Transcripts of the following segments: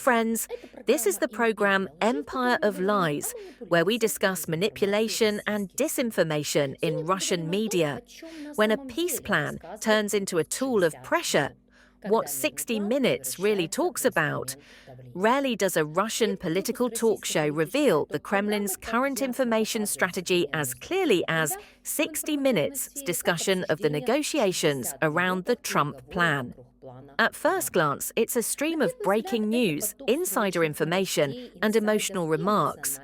friends. This is the program Empire of Lies, where we discuss manipulation and disinformation in Russian media. When a peace plan turns into a tool of pressure, what 60 Minutes really talks about. Rarely does a Russian political talk show reveal the Kremlin's current information strategy as clearly as 60 Minutes' discussion of the negotiations around the Trump plan. At first glance, it's a stream of breaking news, insider information, and emotional remarks.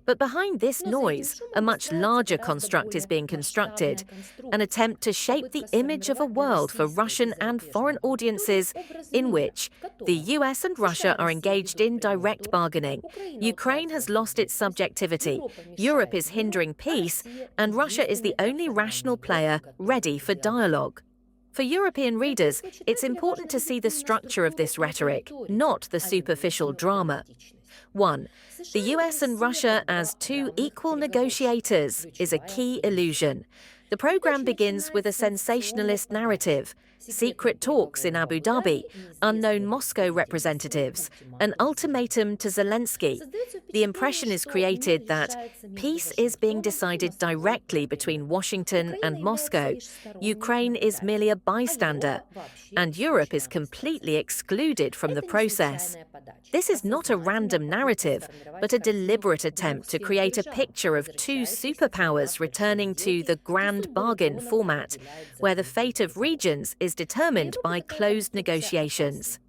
But behind this noise, a much larger construct is being constructed, an attempt to shape the image of a world for Russian and foreign audiences in which the US and Russia are engaged in direct bargaining, Ukraine has lost its subjectivity, Europe is hindering peace, and Russia is the only rational player ready for dialogue. For European readers, it's important to see the structure of this rhetoric, not the superficial drama. 1. The US and Russia as two equal negotiators is a key illusion. The program begins with a sensationalist narrative, secret talks in Abu Dhabi, unknown Moscow representatives, an ultimatum to Zelensky. The impression is created that peace is being decided directly between Washington and Moscow, Ukraine is merely a bystander, and Europe is completely excluded from the process. This is not a random narrative, but a deliberate attempt to create a picture of two superpowers returning to the grand bargain format, where the fate of regions is determined by closed negotiations.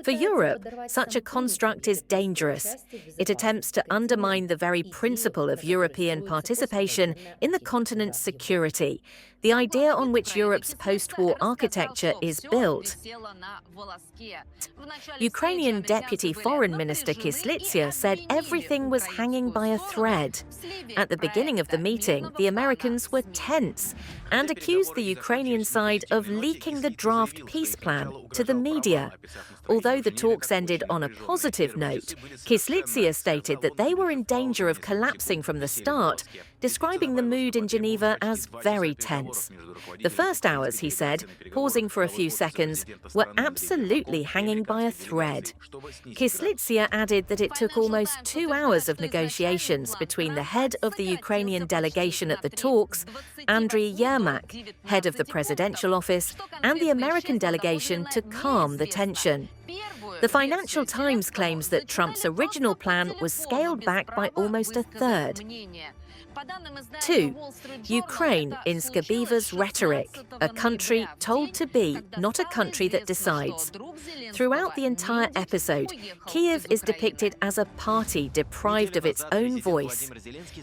For Europe, such a construct is dangerous. It attempts to undermine the very principle of European participation in the continent's security, the idea on which Europe's post-war architecture is built. Ukrainian Deputy Foreign Minister Kyslytsya said everything was hanging by a thread. At the beginning of the meeting, the Americans were tense and accused the Ukrainian side of leaking the draft peace plan to the media. Although the talks ended on a positive note, Kyslytsya stated that they were in danger of collapsing from the start, describing the mood in Geneva as very tense. The first hours, he said, pausing for a few seconds, were absolutely hanging by a thread. Kyslytsya added that it took almost 2 hours of negotiations between the head of the Ukrainian delegation at the talks, Andriy Yermak, head of the presidential office, and the American delegation to calm the tension. The Financial Times claims that Trump's original plan was scaled back by almost a third. 2. Ukraine in Skabiva's rhetoric, a country told to be, not a country that decides. Throughout the entire episode, Kyiv is depicted as a party deprived of its own voice.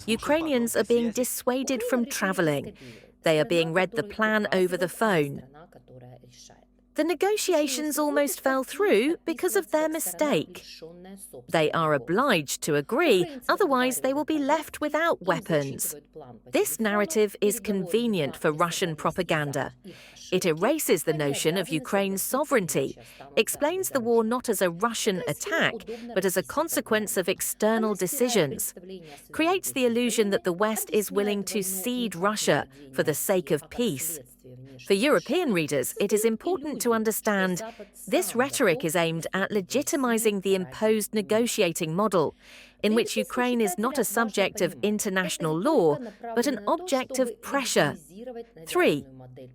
Ukrainians are being dissuaded from traveling. They are being read the plan over the phone. The negotiations almost fell through because of their mistake. They are obliged to agree, otherwise they will be left without weapons. This narrative is convenient for Russian propaganda. It erases the notion of Ukraine's sovereignty, explains the war not as a Russian attack, but as a consequence of external decisions, creates the illusion that the West is willing to cede Russia for the sake of peace. For European readers, it is important to understand this rhetoric is aimed at legitimizing the imposed negotiating model, in which Ukraine is not a subject of international law, but an object of pressure. 3.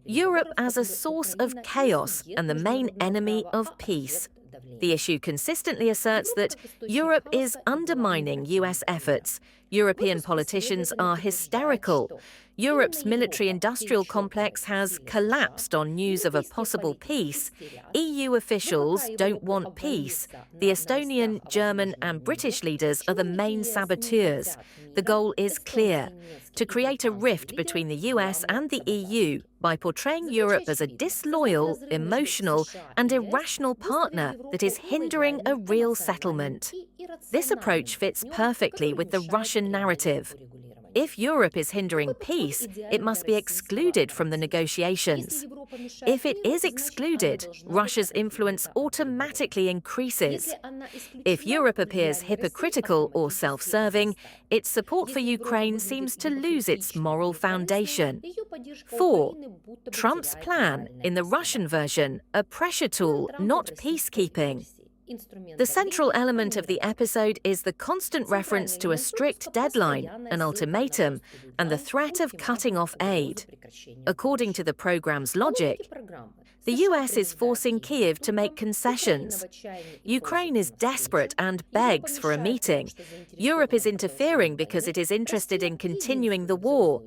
Europe as a source of chaos and the main enemy of peace. The issue consistently asserts that Europe is undermining US efforts. European politicians are hysterical. Europe's military-industrial complex has collapsed on news of a possible peace. EU officials don't want peace. The Estonian, German and British leaders are the main saboteurs. The goal is clear: to create a rift between the US and the EU by portraying Europe as a disloyal, emotional and irrational partner that is hindering a real settlement. This approach fits perfectly with the Russian narrative. If Europe is hindering peace, it must be excluded from the negotiations. If it is excluded, Russia's influence automatically increases. If Europe appears hypocritical or self-serving, its support for Ukraine seems to lose its moral foundation. 4. Trump's plan, in the Russian version, a pressure tool, not peacekeeping. The central element of the episode is the constant reference to a strict deadline, an ultimatum, and the threat of cutting off aid. According to the program's logic, the US is forcing Kyiv to make concessions. Ukraine is desperate and begs for a meeting. Europe is interfering because it is interested in continuing the war.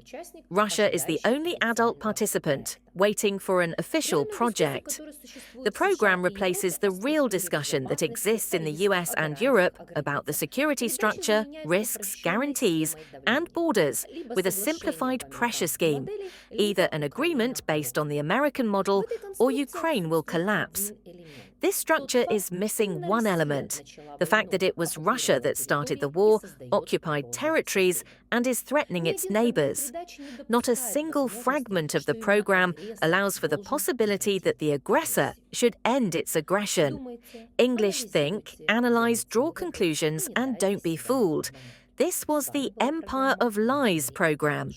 Russia is the only adult participant, waiting for an official project. The program replaces the real discussion that exists in the US and Europe about the security structure, risks, guarantees, and borders with a simplified pressure scheme, either an agreement based on the American model or Ukraine will collapse. This structure is missing one element, the fact that it was Russia that started the war, occupied territories, and is threatening its neighbors. Not a single fragment of the program allows for the possibility that the aggressor should end its aggression. English think, analyze, draw conclusions, and don't be fooled. This was the Empire of Lies program.